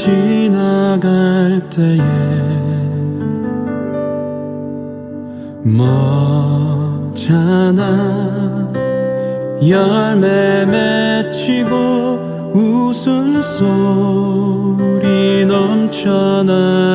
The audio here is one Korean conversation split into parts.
지나갈 때에 머잖아 열매 맺히고 웃음소리 넘쳐나리라.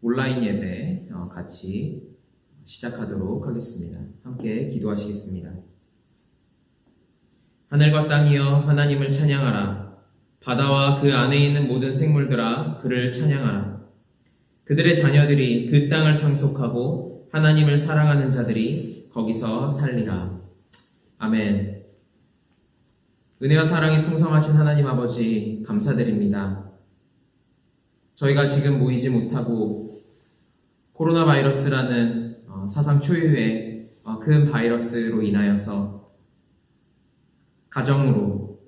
온라인 예배 같이 시작하도록 하겠습니다. 함께 기도하시겠습니다. 하늘과 땅이여 하나님을 찬양하라. 바다와 그 안에 있는 모든 생물들아 그를 찬양하라. 그들의 자녀들이 그 땅을 상속하고 하나님을 사랑하는 자들이 거기서 살리라. 아멘. 은혜와 사랑이 풍성하신 하나님 아버지 감사드립니다. 저희가 지금 모이지 못하고 코로나 바이러스라는 사상 초유의 큰 바이러스로 인하여서 가정으로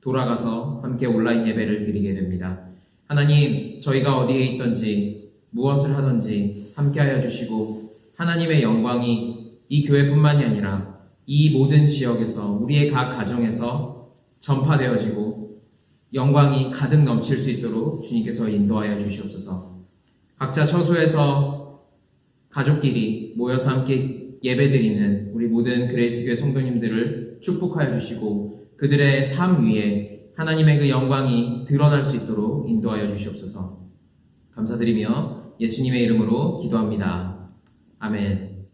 돌아가서 함께 온라인 예배를 드리게 됩니다. 하나님, 저희가 어디에 있든지 무엇을 하든지 함께하여 주시고 하나님의 영광이 이 교회뿐만이 아니라 이 모든 지역에서 우리의 각 가정에서 전파되어지고 영광이 가득 넘칠 수 있도록 주님께서 인도하여 주시옵소서. 각자 처소에서 가족끼리 모여서 함께 예배드리는 우리 모든 그레이스교회 성도님들을 축복하여 주시고 그들의 삶 위에 하나님의 그 영광이 드러날 수 있도록 인도하여 주시옵소서. 감사드리며 예수님의 이름으로 기도합니다. 아멘.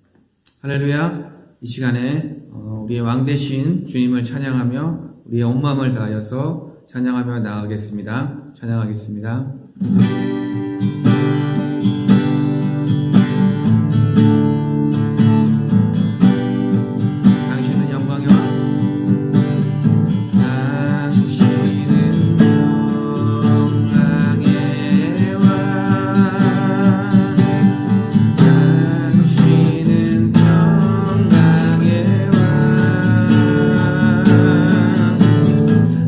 할렐루야. 이 시간에 우리의 왕 되신 주님을 찬양하며 우리의 온 마음을 다하여서 찬양하며 나아가겠습니다. 찬양하겠습니다. 당신은 영광의 왕, 당신은 영광의 왕, 당신은 평강의 왕,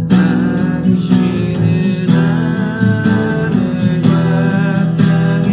당신은 하늘과 땅의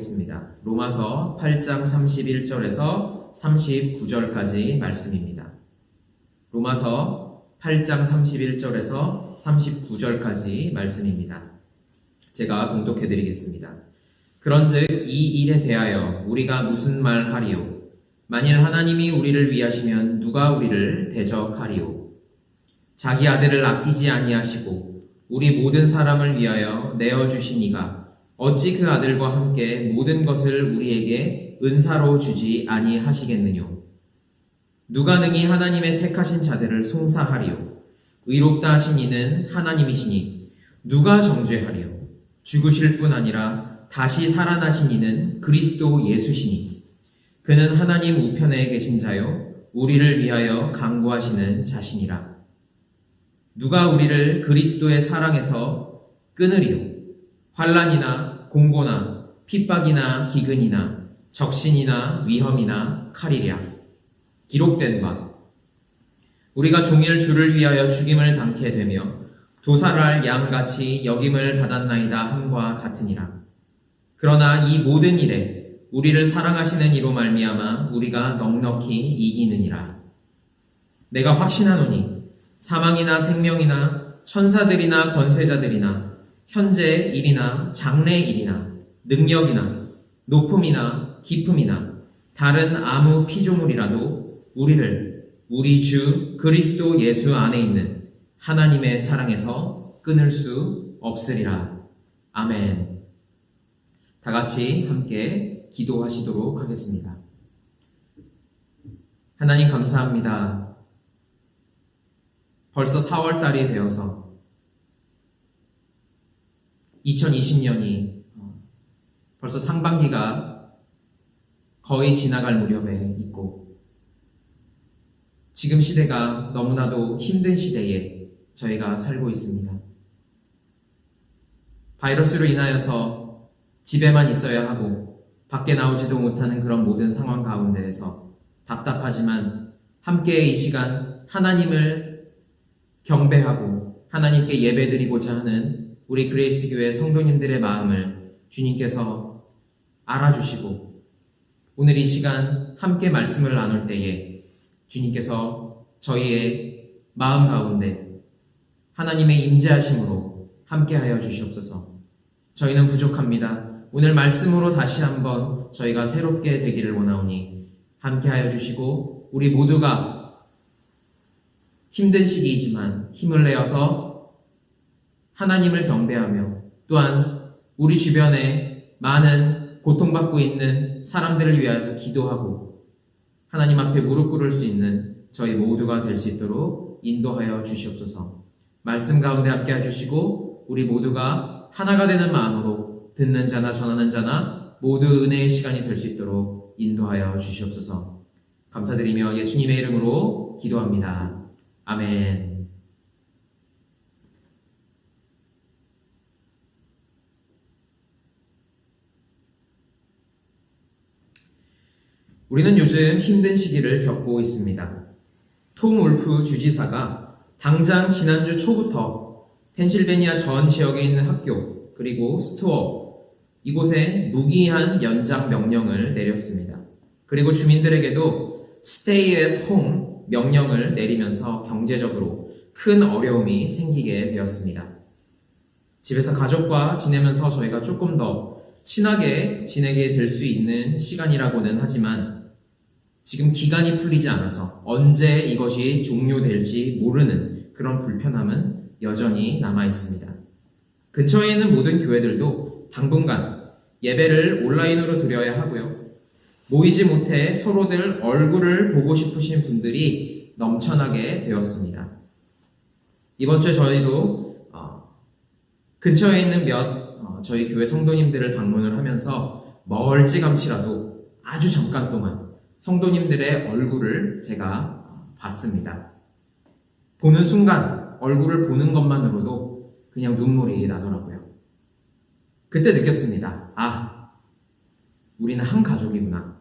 보겠습니다. 로마서 8장 31절에서 39절까지 말씀입니다. 로마서 8장 31절에서 39절까지 말씀입니다. 제가 봉독해 드리겠습니다. 그런즉 이 일에 대하여 우리가 무슨 말 하리요? 만일 하나님이 우리를 위하시면 누가 우리를 대적하리요? 자기 아들을 아끼지 아니하시고 우리 모든 사람을 위하여 내어주신 이가 어찌 그 아들과 함께 모든 것을 우리에게 은사로 주지 아니하시겠느뇨? 누가 능히 하나님의 택하신 자들을 송사하리요? 의롭다 하신 이는 하나님이시니 누가 정죄하리요? 죽으실 뿐 아니라 다시 살아나신 이는 그리스도 예수시니 그는 하나님 우편에 계신 자요 우리를 위하여 강구하시는 자신이라. 누가 우리를 그리스도의 사랑에서 끊으리요? 환난이나 공고나 핍박이나 기근이나 적신이나 위험이나 칼이랴. 기록된 바 우리가 종일 주를 위하여 죽임을 당케 되며 도살할 양같이 여김을 받았나이다 함과 같으니라. 그러나 이 모든 일에 우리를 사랑하시는 이로 말미암아 우리가 넉넉히 이기느니라. 내가 확신하노니 사망이나 생명이나 천사들이나 권세자들이나 현재의 일이나 장래의 일이나 능력이나 높음이나 깊음이나 다른 아무 피조물이라도 우리를 우리 주 그리스도 예수 안에 있는 하나님의 사랑에서 끊을 수 없으리라. 아멘. 다 같이 함께 기도하시도록 하겠습니다. 하나님 감사합니다. 벌써 4월 달이 되어서 2020년이 벌써 상반기가 거의 지나갈 무렵에 있고 지금 시대가 너무나도 힘든 시대에 저희가 살고 있습니다. 바이러스로 인하여서 집에만 있어야 하고 밖에 나오지도 못하는 그런 모든 상황 가운데에서 답답하지만 함께 이 시간 하나님을 경배하고 하나님께 예배드리고자 하는 우리 그레이스 교회 성도님들의 마음을 주님께서 알아주시고 오늘 이 시간 함께 말씀을 나눌 때에 주님께서 저희의 마음 가운데 하나님의 임재하심으로 함께하여 주시옵소서. 저희는 부족합니다. 오늘 말씀으로 다시 한번 저희가 새롭게 되기를 원하오니 함께하여 주시고 우리 모두가 힘든 시기이지만 힘을 내어서 하나님을 경배하며 또한 우리 주변에 많은 고통받고 있는 사람들을 위하여서 기도하고 하나님 앞에 무릎 꿇을 수 있는 저희 모두가 될 수 있도록 인도하여 주시옵소서. 말씀 가운데 함께 해주시고 우리 모두가 하나가 되는 마음으로 듣는 자나 전하는 자나 모두 은혜의 시간이 될 수 있도록 인도하여 주시옵소서. 감사드리며 예수님의 이름으로 기도합니다. 아멘. 우리는 요즘 힘든 시기를 겪고 있습니다. 톰 울프 주지사가 당장 지난주 초부터 펜실베니아 전 지역에 있는 학교 그리고 스토어 이곳에 무기한 연장 명령을 내렸습니다. 그리고 주민들에게도 Stay at home 명령을 내리면서 경제적으로 큰 어려움이 생기게 되었습니다. 집에서 가족과 지내면서 저희가 조금 더 친하게 지내게 될 수 있는 시간이라고는 하지만 지금 기간이 풀리지 않아서 언제 이것이 종료될지 모르는 그런 불편함은 여전히 남아 있습니다. 근처에 있는 모든 교회들도 당분간 예배를 온라인으로 드려야 하고요. 모이지 못해 서로들 얼굴을 보고 싶으신 분들이 넘쳐나게 되었습니다. 이번 주에 저희도 근처에 있는 저희 교회 성도님들을 방문을 하면서 멀찌감치라도 아주 잠깐 동안 성도님들의 얼굴을 제가 봤습니다. 보는 순간 얼굴을 보는 것만으로도 그냥 눈물이 나더라고요. 그때 느꼈습니다. 아, 우리는 한 가족이구나.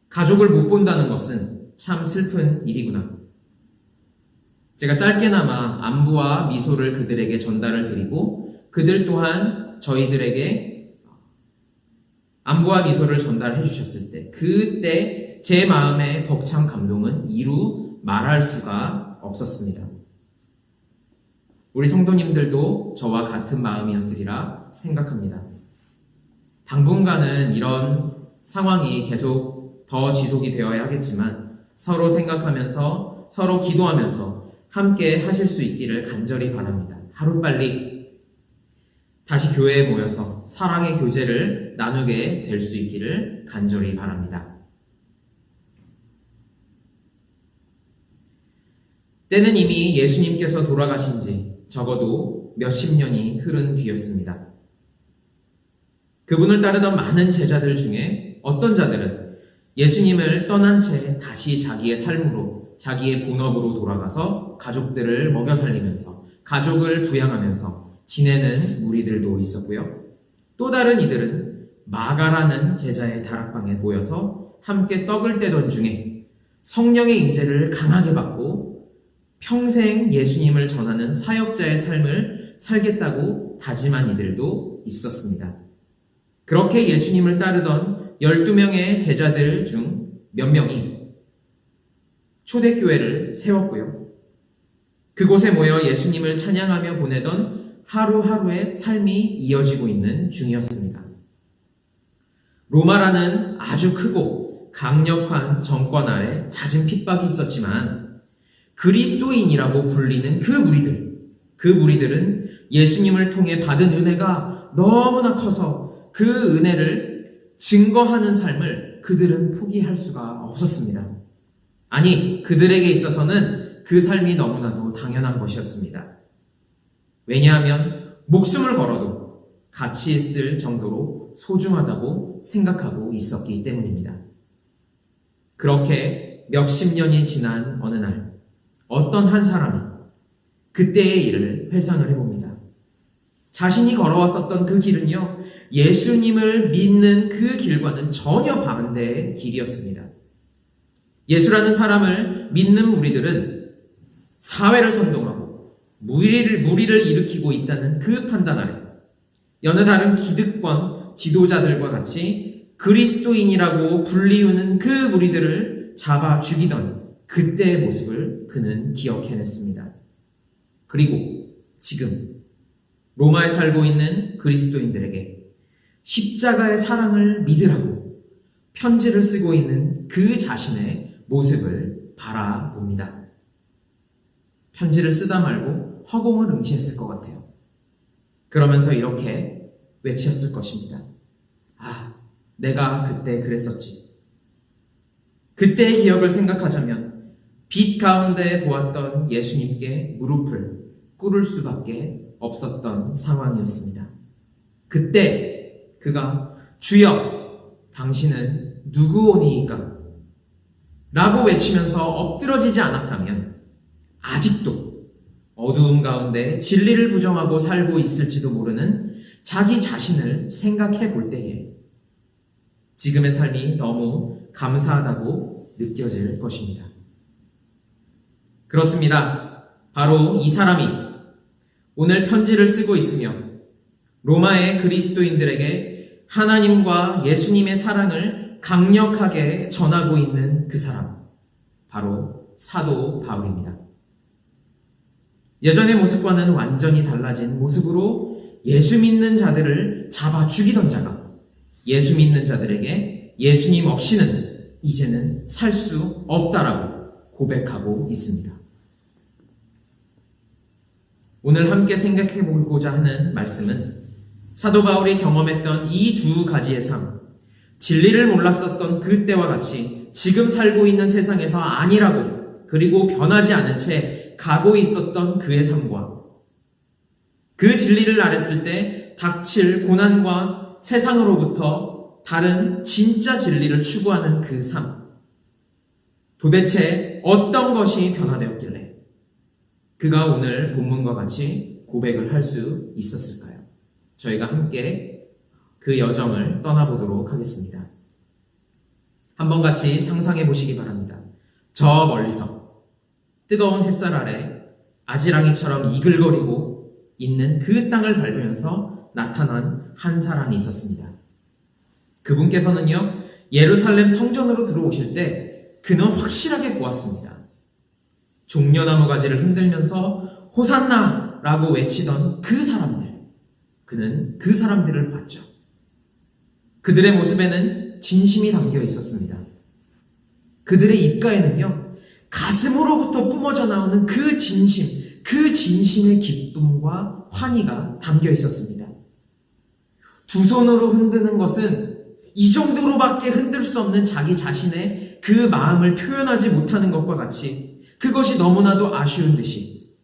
가족을 못 본다는 것은 참 슬픈 일이구나. 제가 짧게나마 안부와 미소를 그들에게 전달을 드리고 그들 또한 저희들에게 안부와 미소를 전달해 주셨을 때, 그때 제 마음의 벅찬 감동은 이루 말할 수가 없었습니다. 우리 성도님들도 저와 같은 마음이었으리라 생각합니다. 당분간은 이런 상황이 계속 더 지속이 되어야 하겠지만 서로 생각하면서 서로 기도하면서 함께 하실 수 있기를 간절히 바랍니다. 하루빨리 다시 교회에 모여서 사랑의 교제를 나누게 될 수 있기를 간절히 바랍니다. 때는 이미 예수님께서 돌아가신 지 적어도 몇십 년이 흐른 뒤였습니다. 그분을 따르던 많은 제자들 중에 어떤 자들은 예수님을 떠난 채 다시 자기의 삶으로, 자기의 본업으로 돌아가서 가족들을 먹여 살리면서 가족을 부양하면서 지내는 무리들도 있었고요. 또 다른 이들은 마가라는 제자의 다락방에 모여서 함께 떡을 떼던 중에 성령의 인재를 강하게 받고 평생 예수님을 전하는 사역자의 삶을 살겠다고 다짐한 이들도 있었습니다. 그렇게 예수님을 따르던 12명의 제자들 중 몇 명이 초대교회를 세웠고요. 그곳에 모여 예수님을 찬양하며 보내던 하루하루의 삶이 이어지고 있는 중이었습니다. 로마라는 아주 크고 강력한 정권 아래 잦은 핍박이 있었지만 그리스도인이라고 불리는 그 무리들은 예수님을 통해 받은 은혜가 너무나 커서 그 은혜를 증거하는 삶을 그들은 포기할 수가 없었습니다. 아니, 그들에게 있어서는 그 삶이 너무나도 당연한 것이었습니다. 왜냐하면 목숨을 걸어도 가치 있을 정도로 소중하다고 생각하고 있었기 때문입니다. 그렇게 몇십 년이 지난 어느 날 어떤 한 사람이 그때의 일을 회상을 해봅니다. 자신이 걸어왔었던 그 길은요, 예수님을 믿는 그 길과는 전혀 반대의 길이었습니다. 예수라는 사람을 믿는 무리들은 사회를 선동하고 무리를 일으키고 있다는 그 판단 아래 여느 다른 기득권 지도자들과 같이 그리스도인이라고 불리우는 그 무리들을 잡아 죽이던 그때의 모습을 그는 기억해냈습니다. 그리고 지금 로마에 살고 있는 그리스도인들에게 십자가의 사랑을 믿으라고 편지를 쓰고 있는 그 자신의 모습을 바라봅니다. 편지를 쓰다 말고 허공을 응시했을 것 같아요. 그러면서 이렇게 외쳤을 것입니다. 아, 내가 그때 그랬었지. 그때의 기억을 생각하자면 빛 가운데 보았던 예수님께 무릎을 꿇을 수밖에 없었던 상황이었습니다. 그때 그가 주여 당신은 누구오니이까? 라고 외치면서 엎드러지지 않았다면 아직도 어두움 가운데 진리를 부정하고 살고 있을지도 모르는 자기 자신을 생각해 볼 때에 지금의 삶이 너무 감사하다고 느껴질 것입니다. 그렇습니다. 바로 이 사람이 오늘 편지를 쓰고 있으며 로마의 그리스도인들에게 하나님과 예수님의 사랑을 강력하게 전하고 있는 그 사람, 바로 사도 바울입니다. 예전의 모습과는 완전히 달라진 모습으로 예수 믿는 자들을 잡아 죽이던 자가 예수 믿는 자들에게 예수님 없이는 이제는 살 수 없다라고 고백하고 있습니다. 오늘 함께 생각해 보고자 하는 말씀은 사도 바울이 경험했던 이 두 가지의 삶, 진리를 몰랐었던 그때와 같이 지금 살고 있는 세상에서 아니라고 그리고 변하지 않은 채 가고 있었던 그의 삶과 그 진리를 알았을 때 닥칠 고난과 세상으로부터 다른 진짜 진리를 추구하는 그 삶, 도대체 어떤 것이 변화되었길래 그가 오늘 본문과 같이 고백을 할 수 있었을까요? 저희가 함께 그 여정을 떠나보도록 하겠습니다. 한번 같이 상상해 보시기 바랍니다. 저 멀리서 뜨거운 햇살 아래 아지랑이처럼 이글거리고 있는 그 땅을 밟으면서 나타난 한 사람이 있었습니다. 그분께서는요, 예루살렘 성전으로 들어오실 때 그는 확실하게 보았습니다. 종려나무 가지를 흔들면서 호산나! 라고 외치던 그 사람들. 그는 그 사람들을 봤죠. 그들의 모습에는 진심이 담겨 있었습니다. 그들의 입가에는요, 가슴으로부터 뿜어져 나오는 그 진심, 그 진심의 기쁨과 환희가 담겨 있었습니다. 두 손으로 흔드는 것은 이 정도로밖에 흔들 수 없는 자기 자신의 그 마음을 표현하지 못하는 것과 같이 그것이 너무나도 아쉬운 듯이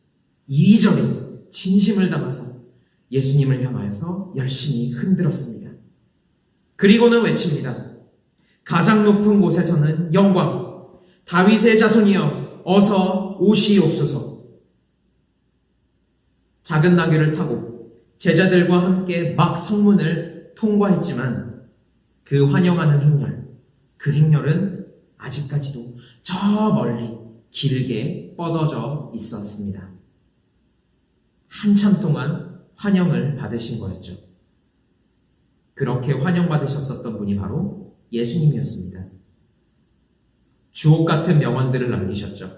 이리저리 진심을 담아서 예수님을 향하여서 열심히 흔들었습니다. 그리고는 외칩니다. 가장 높은 곳에서는 영광, 다윗의 자손이여 어서 오시옵소서. 작은 나귀를 타고 제자들과 함께 막 성문을 통과했지만 그 환영하는 행렬, 그 행렬은 아직까지도 저 멀리 길게 뻗어져 있었습니다. 한참 동안 환영을 받으신 거였죠. 그렇게 환영받으셨었던 분이 바로 예수님이었습니다. 주옥 같은 명언들을 남기셨죠.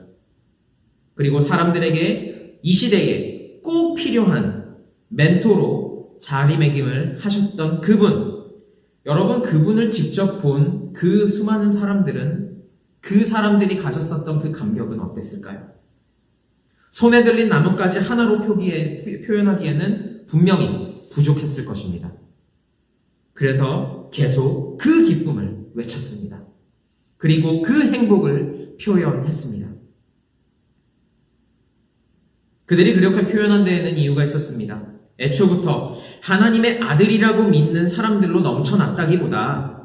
그리고 사람들에게 이 시대에 꼭 필요한 멘토로 자리매김을 하셨던 그분, 여러분 그분을 직접 본 그 수많은 사람들은 그 사람들이 가졌었던 그 감격은 어땠을까요? 손에 들린 나뭇가지 하나로 표현하기에는 분명히 부족했을 것입니다. 그래서 계속 그 기쁨을 외쳤습니다. 그리고 그 행복을 표현했습니다. 그들이 그렇게 표현한 데에는 이유가 있었습니다. 애초부터 하나님의 아들이라고 믿는 사람들로 넘쳐났다기보다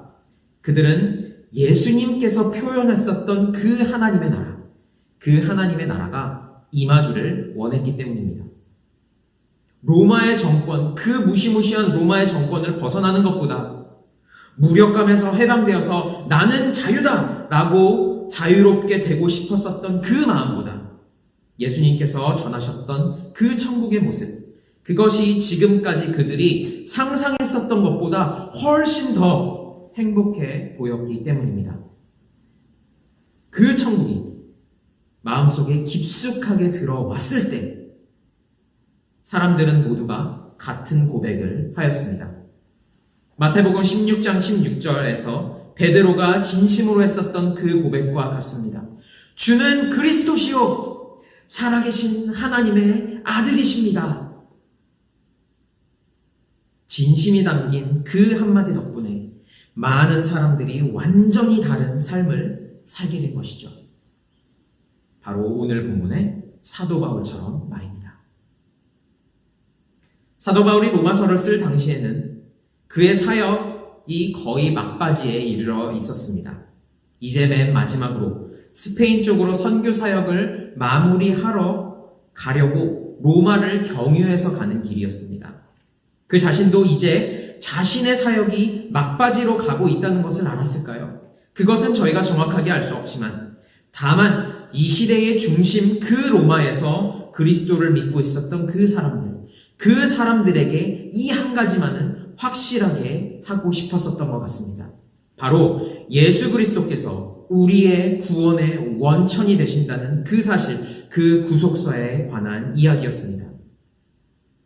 그들은 예수님께서 표현했었던 그 하나님의 나라, 그 하나님의 나라가 임하기를 원했기 때문입니다. 로마의 정권, 그 무시무시한 로마의 정권을 벗어나는 것보다 무력감에서 해방되어서 나는 자유다! 라고 자유롭게 되고 싶었었던 그 마음보다 예수님께서 전하셨던 그 천국의 모습, 그것이 지금까지 그들이 상상했었던 것보다 훨씬 더 행복해 보였기 때문입니다. 그 천국이 마음속에 깊숙하게 들어왔을 때 사람들은 모두가 같은 고백을 하였습니다. 마태복음 16장 16절에서 베드로가 진심으로 했었던 그 고백과 같습니다. 주는 그리스도시요 살아계신 하나님의 아들이십니다. 진심이 담긴 그 한마디 덕분에 많은 사람들이 완전히 다른 삶을 살게 된 것이죠. 바로 오늘 본문의 사도 바울처럼 말입니다. 사도 바울이 로마서를 쓸 당시에는 그의 사역이 거의 막바지에 이르러 있었습니다. 이제 맨 마지막으로 스페인 쪽으로 선교 사역을 마무리하러 가려고 로마를 경유해서 가는 길이었습니다. 그 자신도 이제 자신의 사역이 막바지로 가고 있다는 것을 알았을까요? 그것은 저희가 정확하게 알 수 없지만 다만 이 시대의 중심 그 로마에서 그리스도를 믿고 있었던 그 사람들에게 이 한 가지만은 확실하게 하고 싶었었던 것 같습니다. 바로 예수 그리스도께서 우리의 구원의 원천이 되신다는 그 사실, 그 구속사에 관한 이야기였습니다.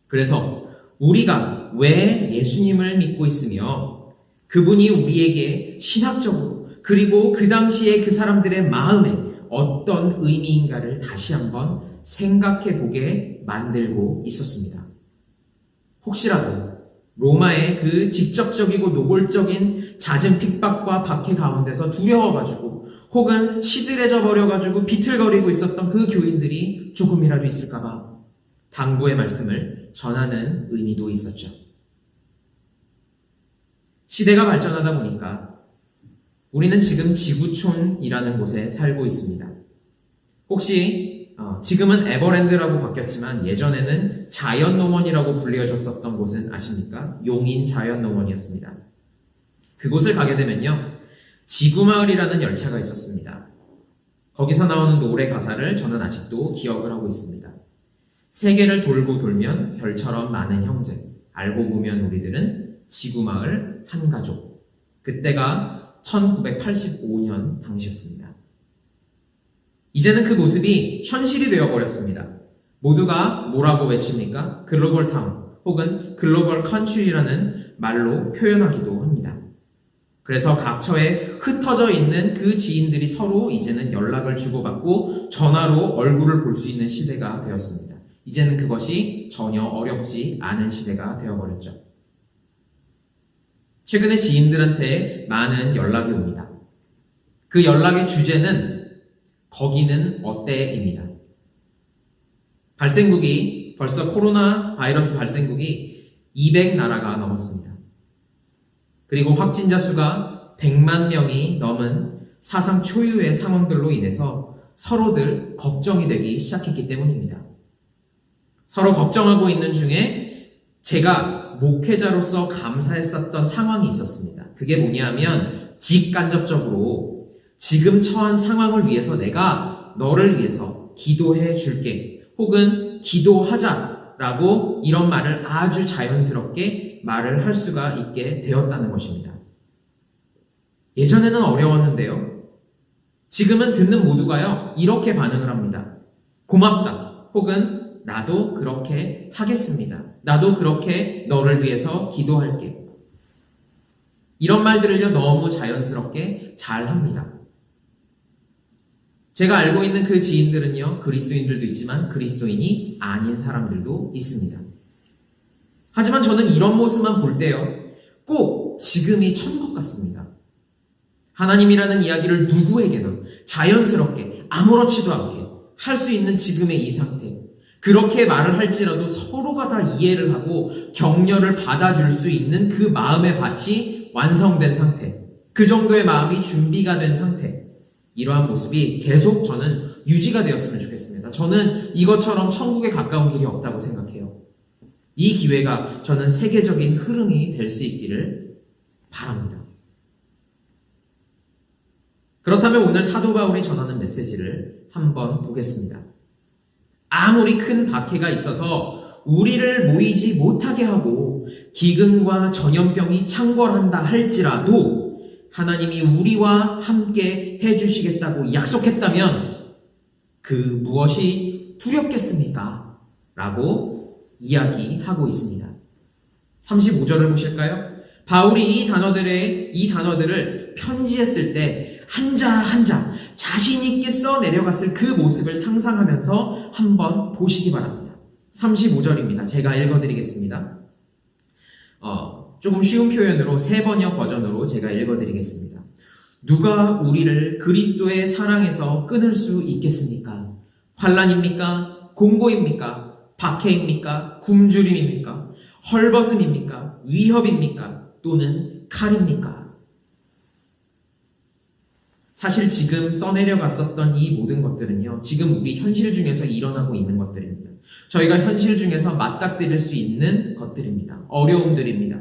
그래서 우리가 왜 예수님을 믿고 있으며 그분이 우리에게 신학적으로 그리고 그 당시에 그 사람들의 마음에 어떤 의미인가를 다시 한번 생각해 보게 만들고 있었습니다. 혹시라도 로마의 그 직접적이고 노골적인 잦은 핍박과 박해 가운데서 두려워가지고 혹은 시들해져 버려가지고 비틀거리고 있었던 그 교인들이 조금이라도 있을까봐 당부의 말씀을 전하는 의미도 있었죠. 시대가 발전하다 보니까 우리는 지금 지구촌이라는 곳에 살고 있습니다. 혹시 지금은 에버랜드라고 바뀌었지만 예전에는 자연농원이라고 불려졌었던 곳은 아십니까? 용인 자연농원이었습니다. 그곳을 가게 되면요, 지구마을이라는 열차가 있었습니다. 거기서 나오는 노래 가사를 저는 아직도 기억을 하고 있습니다. 세계를 돌고 돌면 별처럼 많은 형제, 알고 보면 우리들은 지구마을 한 가족. 그때가 1985년 당시였습니다. 이제는 그 모습이 현실이 되어버렸습니다. 모두가 뭐라고 외칩니까? 글로벌 타운 혹은 글로벌 컨트리라는 말로 표현하기도 합니다. 그래서 각처에 흩어져 있는 그 지인들이 서로 이제는 연락을 주고받고 전화로 얼굴을 볼 수 있는 시대가 되었습니다. 이제는 그것이 전혀 어렵지 않은 시대가 되어버렸죠. 최근에 지인들한테 많은 연락이 옵니다. 그 연락의 주제는 거기는 어때입니다. 발생국이 벌써 코로나 바이러스 발생국이 200나라가 넘었습니다. 그리고 확진자 수가 100만 명이 넘은 사상 초유의 상황들로 인해서 서로들 걱정이 되기 시작했기 때문입니다. 서로 걱정하고 있는 중에 제가 목회자로서 감사했었던 상황이 있었습니다. 그게 뭐냐면 직간접적으로 지금 처한 상황을 위해서 내가 너를 위해서 기도해 줄게 혹은 기도하자라고 이런 말을 아주 자연스럽게 말을 할 수가 있게 되었다는 것입니다. 예전에는 어려웠는데요. 지금은 듣는 모두가요 이렇게 반응을 합니다. 고맙다 혹은 나도 그렇게 하겠습니다. 나도 그렇게 너를 위해서 기도할게. 이런 말들을요 너무 자연스럽게 잘 합니다. 제가 알고 있는 그 지인들은요 그리스도인들도 있지만 그리스도인이 아닌 사람들도 있습니다. 하지만 저는 이런 모습만 볼 때요 꼭 지금이 천국 같습니다. 하나님이라는 이야기를 누구에게나 자연스럽게 아무렇지도 않게 할 수 있는 지금의 이 상태, 그렇게 말을 할지라도 서로가 다 이해를 하고 격려를 받아줄 수 있는 그 마음의 밭이 완성된 상태, 그 정도의 마음이 준비가 된 상태, 이러한 모습이 계속 저는 유지가 되었으면 좋겠습니다. 저는 이것처럼 천국에 가까운 길이 없다고 생각해요. 이 기회가 저는 세계적인 흐름이 될 수 있기를 바랍니다. 그렇다면 오늘 사도 바울이 전하는 메시지를 한번 보겠습니다. 아무리 큰 박해가 있어서 우리를 모이지 못하게 하고 기근과 전염병이 창궐한다 할지라도 하나님이 우리와 함께 해주시겠다고 약속했다면 그 무엇이 두렵겠습니까? 라고 이야기하고 있습니다. 35절을 보실까요? 바울이 이 단어들을 편지했을 때 한자 한자 자신 있게 써 내려갔을 그 모습을 상상하면서 한번 보시기 바랍니다. 35절입니다. 제가 읽어드리겠습니다. 조금 쉬운 표현으로 새 번역 버전으로 제가 읽어드리겠습니다. 누가 우리를 그리스도의 사랑에서 끊을 수 있겠습니까? 환난입니까? 공고입니까? 박해입니까? 굶주림입니까? 헐벗음입니까? 위협입니까? 또는 칼입니까? 사실 지금 써내려갔었던 이 모든 것들은요, 지금 우리 현실 중에서 일어나고 있는 것들입니다. 저희가 현실 중에서 맞닥뜨릴 수 있는 것들입니다. 어려움들입니다.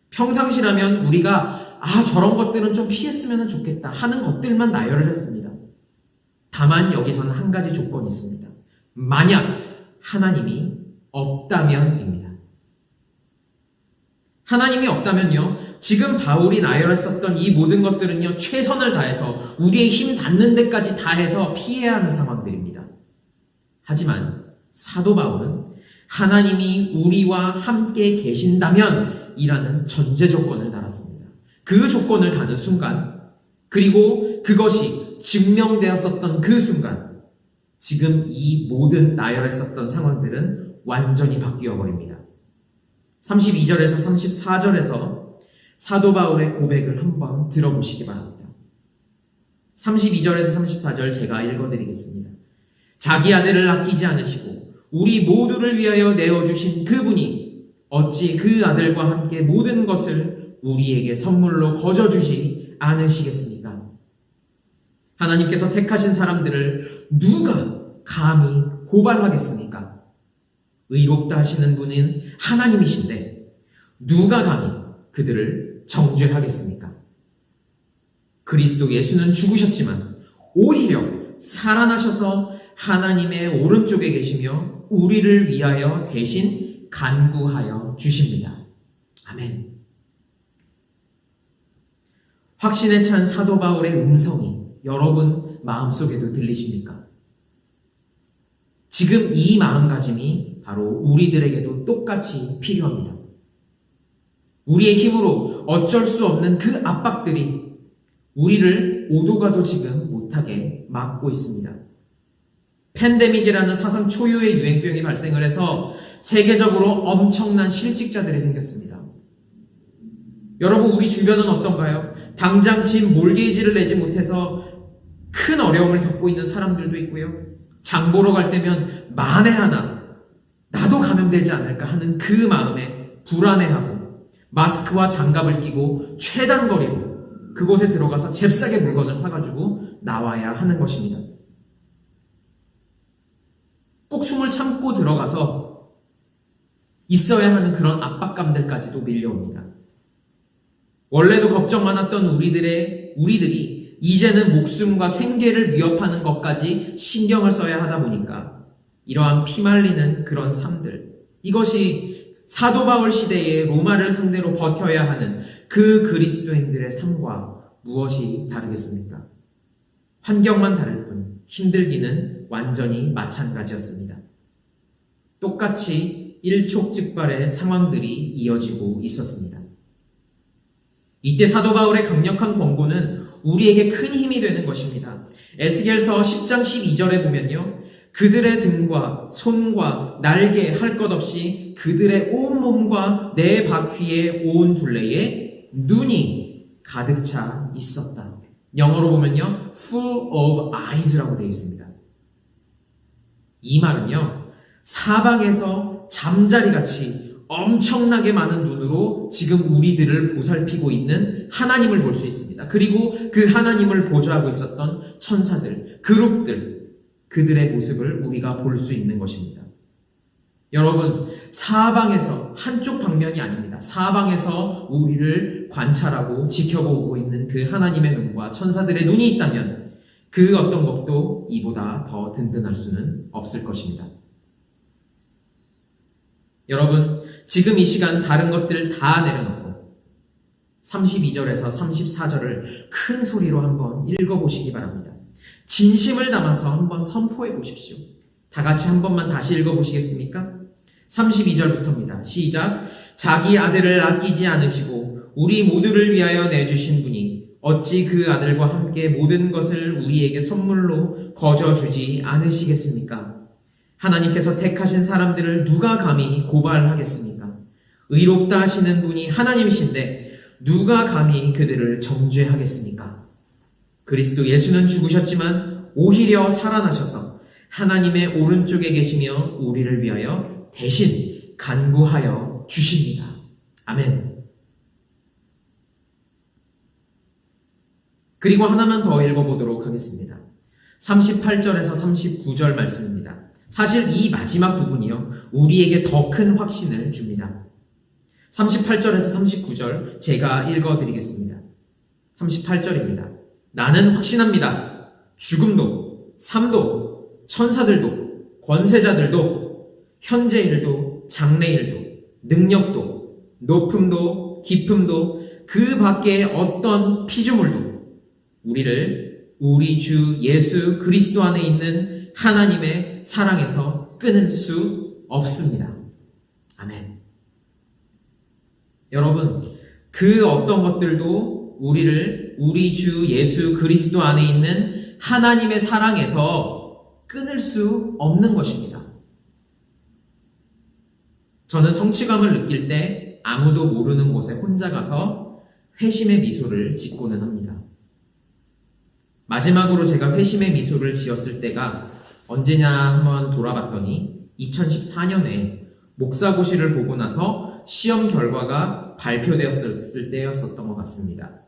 평상시라면 우리가 저런 것들은 좀 피했으면 좋겠다 하는 것들만 나열을 했습니다. 다만 여기서는 한 가지 조건이 있습니다. 만약 하나님이 없다면입니다. 하나님이 없다면요, 지금 바울이 나열했었던 이 모든 것들은요, 최선을 다해서 우리의 힘 닿는 데까지 다해서 피해야 하는 상황들입니다. 하지만 사도 바울은 하나님이 우리와 함께 계신다면 이라는 전제 조건을 달았습니다. 그 조건을 다는 순간, 그리고 그것이 증명되었었던 그 순간, 지금 이 모든 나열했었던 상황들은 완전히 바뀌어 버립니다. 32절에서 34절에서 사도 바울의 고백을 한번 들어보시기 바랍니다. 32절에서 34절 제가 읽어드리겠습니다. 자기 아들을 아끼지 않으시고 우리 모두를 위하여 내어주신 그분이 어찌 그 아들과 함께 모든 것을 우리에게 선물로 거저주지 않으시겠습니까? 하나님께서 택하신 사람들을 누가 감히 고발하겠습니까? 의롭다 하시는 분은 하나님이신데 누가 감히 그들을 정죄하겠습니까? 그리스도 예수는 죽으셨지만 오히려 살아나셔서 하나님의 오른쪽에 계시며 우리를 위하여 대신 간구하여 주십니다. 아멘. 확신에 찬 사도 바울의 음성이 여러분 마음속에도 들리십니까? 지금 이 마음가짐이 바로 우리들에게도 똑같이 필요합니다. 우리의 힘으로 어쩔 수 없는 그 압박들이 우리를 오도가도 지금 못하게 막고 있습니다. 팬데믹이라는 사상 초유의 유행병이 발생을 해서 세계적으로 엄청난 실직자들이 생겼습니다. 여러분, 우리 주변은 어떤가요? 당장 집 몰게이지를 내지 못해서 큰 어려움을 겪고 있는 사람들도 있고요. 장 보러 갈 때면 만에 하나 나도 감염되지 않을까 하는 그 마음에 불안해하고 마스크와 장갑을 끼고 최단 거리로 그곳에 들어가서 잽싸게 물건을 사가지고 나와야 하는 것입니다. 꼭 숨을 참고 들어가서 있어야 하는 그런 압박감들까지도 밀려옵니다. 원래도 걱정 많았던 우리들이 이제는 목숨과 생계를 위협하는 것까지 신경을 써야 하다 보니까 이러한 피말리는 그런 삶들, 이것이 사도 바울 시대의 로마를 상대로 버텨야 하는 그 그리스도인들의 삶과 무엇이 다르겠습니까? 환경만 다를 뿐 힘들기는 완전히 마찬가지였습니다. 똑같이 일촉즉발의 상황들이 이어지고 있었습니다. 이때 사도 바울의 강력한 권고는 우리에게 큰 힘이 되는 것입니다. 에스겔서 10장 12절에 보면요, 그들의 등과 손과 날개 할 것 없이 그들의 온 몸과 네 바퀴의 온 둘레에 눈이 가득 차 있었다. 영어로 보면요, full of eyes라고 되어 있습니다. 이 말은요, 사방에서 잠자리같이 엄청나게 많은 눈으로 지금 우리들을 보살피고 있는 하나님을 볼 수 있습니다. 그리고 그 하나님을 보좌하고 있었던 천사들, 그룹들, 그들의 모습을 우리가 볼 수 있는 것입니다. 여러분, 사방에서, 한쪽 방면이 아닙니다. 사방에서 우리를 관찰하고 지켜보고 있는 그 하나님의 눈과 천사들의 눈이 있다면 그 어떤 것도 이보다 더 든든할 수는 없을 것입니다. 여러분, 지금 이 시간 다른 것들 다 내려놓고 32절에서 34절을 큰 소리로 한번 읽어보시기 바랍니다. 진심을 담아서 한번 선포해 보십시오. 다 같이 한 번만 다시 읽어보시겠습니까? 32절부터입니다. 시작. 자기 아들을 아끼지 않으시고 우리 모두를 위하여 내주신 분이 어찌 그 아들과 함께 모든 것을 우리에게 선물로 거저주지 않으시겠습니까? 하나님께서 택하신 사람들을 누가 감히 고발하겠습니까? 의롭다 하시는 분이 하나님이신데 누가 감히 그들을 정죄하겠습니까? 그리스도 예수는 죽으셨지만 오히려 살아나셔서 하나님의 오른쪽에 계시며 우리를 위하여 대신 간구하여 주십니다. 아멘. 그리고 하나만 더 읽어보도록 하겠습니다. 38절에서 39절 말씀입니다. 사실 이 마지막 부분이요, 우리에게 더 큰 확신을 줍니다. 38절에서 39절 제가 읽어드리겠습니다. 38절입니다. 나는 확신합니다. 죽음도, 삶도, 천사들도, 권세자들도, 현재일도, 장래일도, 능력도, 높음도, 깊음도, 그 밖에 어떤 피조물도 우리를 우리 주 예수 그리스도 안에 있는 하나님의 사랑에서 끊을 수 없습니다. 아멘. 여러분, 그 어떤 것들도 우리를 우리 주 예수 그리스도 안에 있는 하나님의 사랑에서 끊을 수 없는 것입니다. 저는 성취감을 느낄 때 아무도 모르는 곳에 혼자 가서 회심의 미소를 짓고는 합니다. 마지막으로 제가 회심의 미소를 지었을 때가 언제냐 한번 돌아봤더니 2014년에 목사고시를 보고 나서 시험 결과가 발표되었을 때였었던 것 같습니다.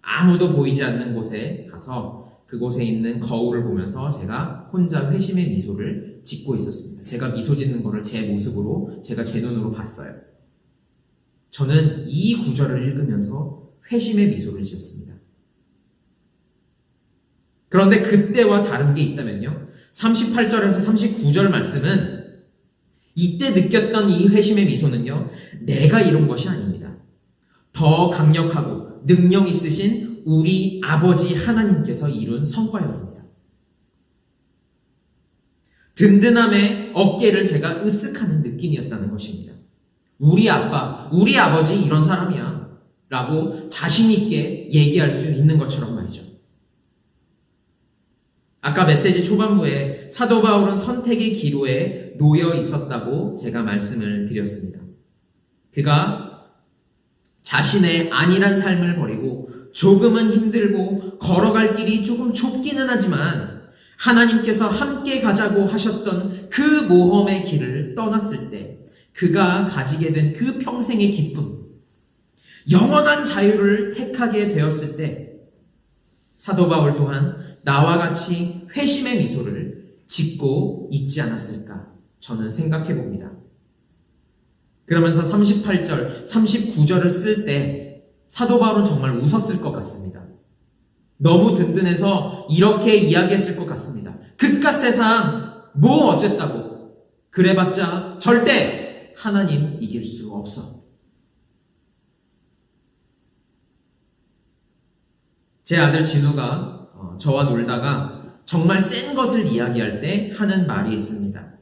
아무도 보이지 않는 곳에 가서 그곳에 있는 거울을 보면서 제가 혼자 회심의 미소를 짓고 있었습니다. 제가 미소 짓는 거를 제 모습으로 제가 제 눈으로 봤어요. 저는 이 구절을 읽으면서 회심의 미소를 지었습니다. 그런데 그때와 다른 게 있다면요, 38절에서 39절 말씀은 이때 느꼈던 이 회심의 미소는요, 내가 이룬 것이 아닙니다. 더 강력하고 능력 있으신 우리 아버지 하나님께서 이룬 성과였습니다. 든든함에 어깨를 제가 으쓱하는 느낌이었다는 것입니다. 우리 아빠, 우리 아버지 이런 사람이야 라고 자신있게 얘기할 수 있는 것처럼 말이죠. 아까 메시지 초반부에 사도 바울은 선택의 기로에 놓여 있었다고 제가 말씀을 드렸습니다. 그가 자신의 안일한 삶을 버리고 조금은 힘들고 걸어갈 길이 조금 좁기는 하지만 하나님께서 함께 가자고 하셨던 그 모험의 길을 떠났을 때 그가 가지게 된 그 평생의 기쁨, 영원한 자유를 택하게 되었을 때 사도 바울 또한 나와 같이 회심의 미소를 짓고 있지 않았을까 저는 생각해 봅니다. 그러면서 38절, 39절을 쓸 때 사도 바울은 정말 웃었을 것 같습니다. 너무 든든해서 이렇게 이야기했을 것 같습니다. 그깟 세상 뭐 어쨌다고 그래봤자 절대 하나님 이길 수 없어. 제 아들 진우가 저와 놀다가 정말 센 것을 이야기할 때 하는 말이 있습니다.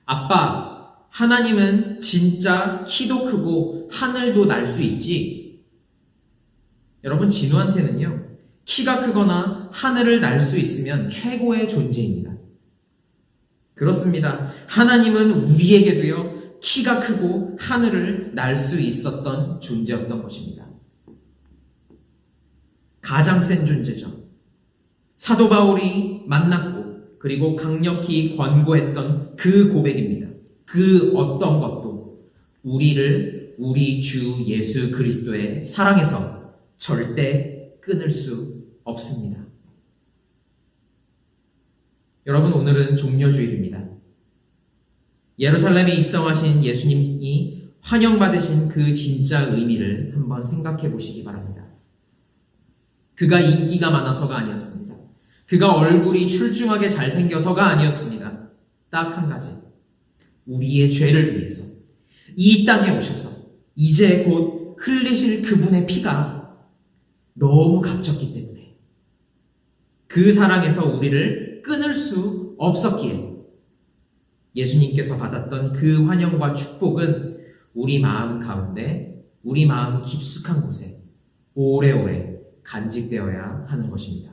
아빠, 하나님은 진짜 키도 크고 하늘도 날 수 있지? 여러분, 진우한테는요, 키가 크거나 하늘을 날 수 있으면 최고의 존재입니다. 그렇습니다. 하나님은 우리에게도요, 키가 크고 하늘을 날 수 있었던 존재였던 것입니다. 가장 센 존재죠. 사도 바울이 만났고 그리고 강력히 권고했던 그 고백입니다. 그 어떤 것도 우리를 우리 주 예수 그리스도의 사랑에서 절대 끊을 수 없습니다. 여러분, 오늘은 종려주일입니다. 예루살렘에 입성하신 예수님이 환영받으신 그 진짜 의미를 한번 생각해 보시기 바랍니다. 그가 인기가 많아서가 아니었습니다. 그가 얼굴이 출중하게 잘생겨서가 아니었습니다. 딱 한 가지. 우리의 죄를 위해서 이 땅에 오셔서 이제 곧 흘리실 그분의 피가 너무 값졌기 때문에 그 사랑에서 우리를 끊을 수 없었기에 예수님께서 받았던 그 환영과 축복은 우리 마음 가운데, 우리 마음 깊숙한 곳에 오래오래 간직되어야 하는 것입니다.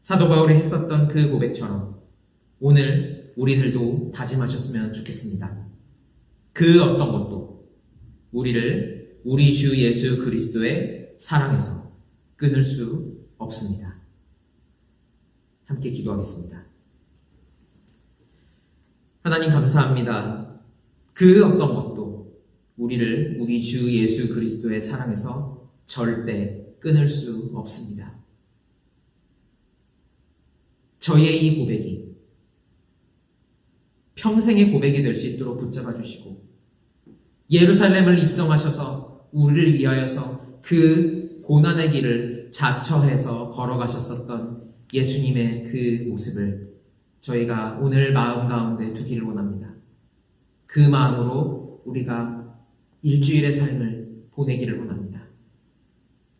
사도 바울이 했었던 그 고백처럼 오늘 우리들도 다짐하셨으면 좋겠습니다. 그 어떤 것도 우리를 우리 주 예수 그리스도의 사랑에서 끊을 수 없습니다. 함께 기도하겠습니다. 하나님, 감사합니다. 그 어떤 것도 우리를 우리 주 예수 그리스도의 사랑에서 절대 끊을 수 없습니다. 저희의 이 고백이 평생의 고백이 될 수 있도록 붙잡아 주시고 예루살렘을 입성하셔서 우리를 위하여서 그 고난의 길을 자처해서 걸어가셨었던 예수님의 그 모습을 저희가 오늘 마음 가운데 두기를 원합니다. 그 마음으로 우리가 일주일의 삶을 보내기를 원합니다.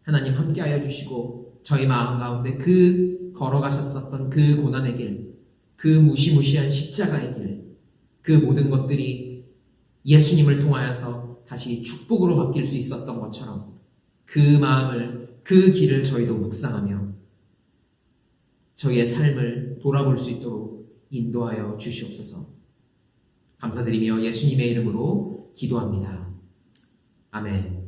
하나님, 함께하여 주시고 저희 마음 가운데 그 걸어가셨었던 그 고난의 길, 그 무시무시한 십자가의 길, 그 모든 것들이 예수님을 통하여서 다시 축복으로 바뀔 수 있었던 것처럼 그 마음을, 그 길을 저희도 묵상하며 저희의 삶을 돌아볼 수 있도록 인도하여 주시옵소서. 감사드리며 예수님의 이름으로 기도합니다. 아멘.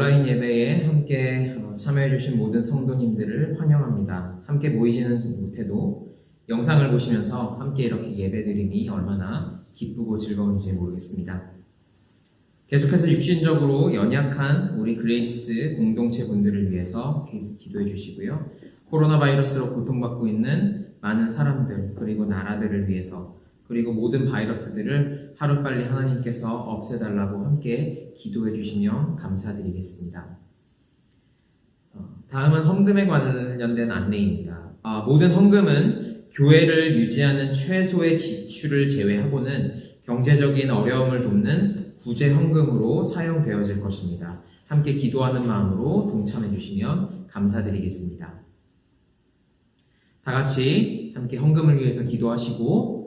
온라인 예배에 함께 참여해주신 모든 성도님들을 환영합니다. 함께 모이지는 못해도 영상을 보시면서 함께 이렇게 예배드림이 얼마나 기쁘고 즐거운지 모르겠습니다. 계속해서 육신적으로 연약한 우리 그레이스 공동체 분들을 위해서 기도해 주시고요. 코로나 바이러스로 고통받고 있는 많은 사람들 그리고 나라들을 위해서 그리고 모든 바이러스들을 하루빨리 하나님께서 없애달라고 함께 기도해 주시면 감사드리겠습니다. 다음은 헌금에 관련된 안내입니다. 모든 헌금은 교회를 유지하는 최소의 지출을 제외하고는 경제적인 어려움을 돕는 구제 헌금으로 사용되어질 것입니다. 함께 기도하는 마음으로 동참해 주시면 감사드리겠습니다. 다 같이 함께 헌금을 위해서 기도하시고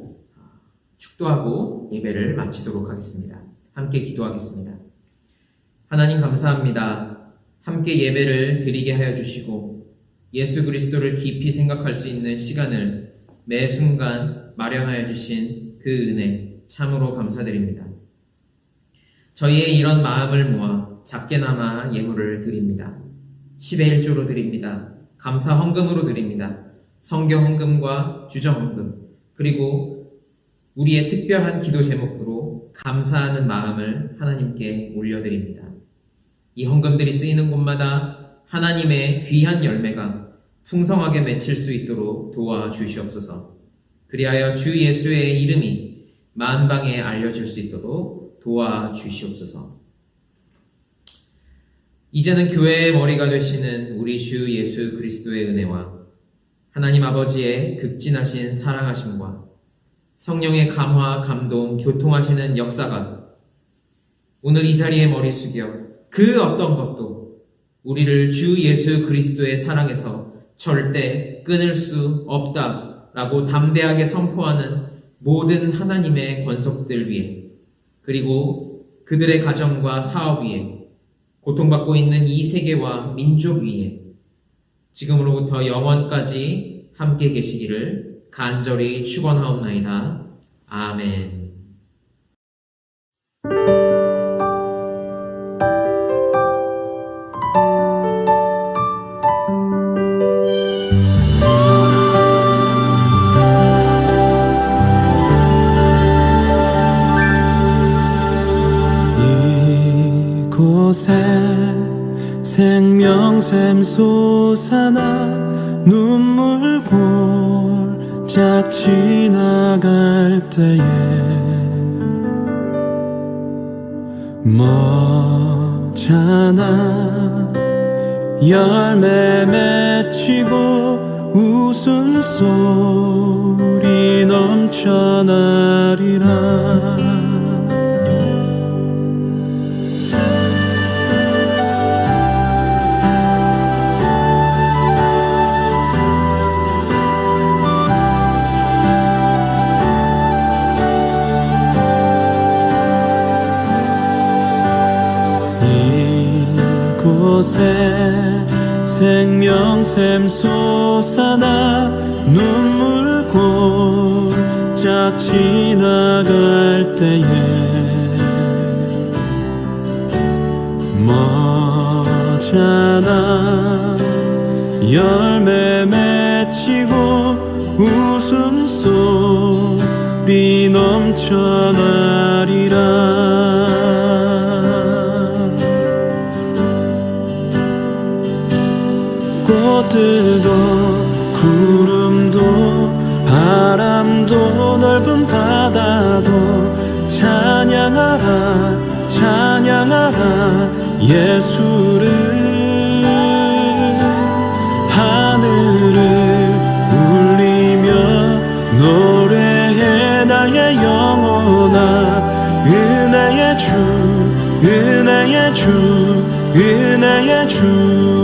축도하고 예배를 마치도록 하겠습니다. 함께 기도하겠습니다. 하나님 감사합니다. 함께 예배를 드리게 하여 주시고 예수 그리스도를 깊이 생각할 수 있는 시간을 매 순간 마련하여 주신 그 은혜 참으로 감사드립니다. 저희의 이런 마음을 모아 작게나마 예물을 드립니다. 10의 1조로 드립니다. 감사 헌금으로 드립니다. 성경 헌금과 주정 헌금 그리고 우리의 특별한 기도 제목으로 감사하는 마음을 하나님께 올려드립니다. 이 헌금들이 쓰이는 곳마다 하나님의 귀한 열매가 풍성하게 맺힐 수 있도록 도와주시옵소서. 그리하여 주 예수의 이름이 만방에 알려질 수 있도록 도와주시옵소서. 이제는 교회의 머리가 되시는 우리 주 예수 그리스도의 은혜와 하나님 아버지의 극진하신 사랑하심과 성령의 감화, 감동, 교통하시는 역사가 오늘 이 자리에 머리 숙여 그 어떤 것도 우리를 주 예수 그리스도의 사랑에서 절대 끊을 수 없다라고 담대하게 선포하는 모든 하나님의 권속들 위에 그리고 그들의 가정과 사업 위에 고통받고 있는 이 세계와 민족 위에 지금으로부터 영원까지 함께 계시기를 간절히 축원하옵나이다. 아멘. 이곳에 생명샘 솟아나 눈물 골짝 지나갈 때에 머잖아 열매 맺히고 웃음소리 넘쳐나리라. 이곳에 생명샘 솟아나 눈물 골짝 지나갈 때에 머잖아 열매 맺히고 웃음소리 넘쳐나리라. 꽃들도 구름도 바람도 넓은 바다도 찬양하라 찬양하라 예수를. 하늘을 울리며 노래해 나의 영혼아 은혜의 주 은혜의 주 은혜의 주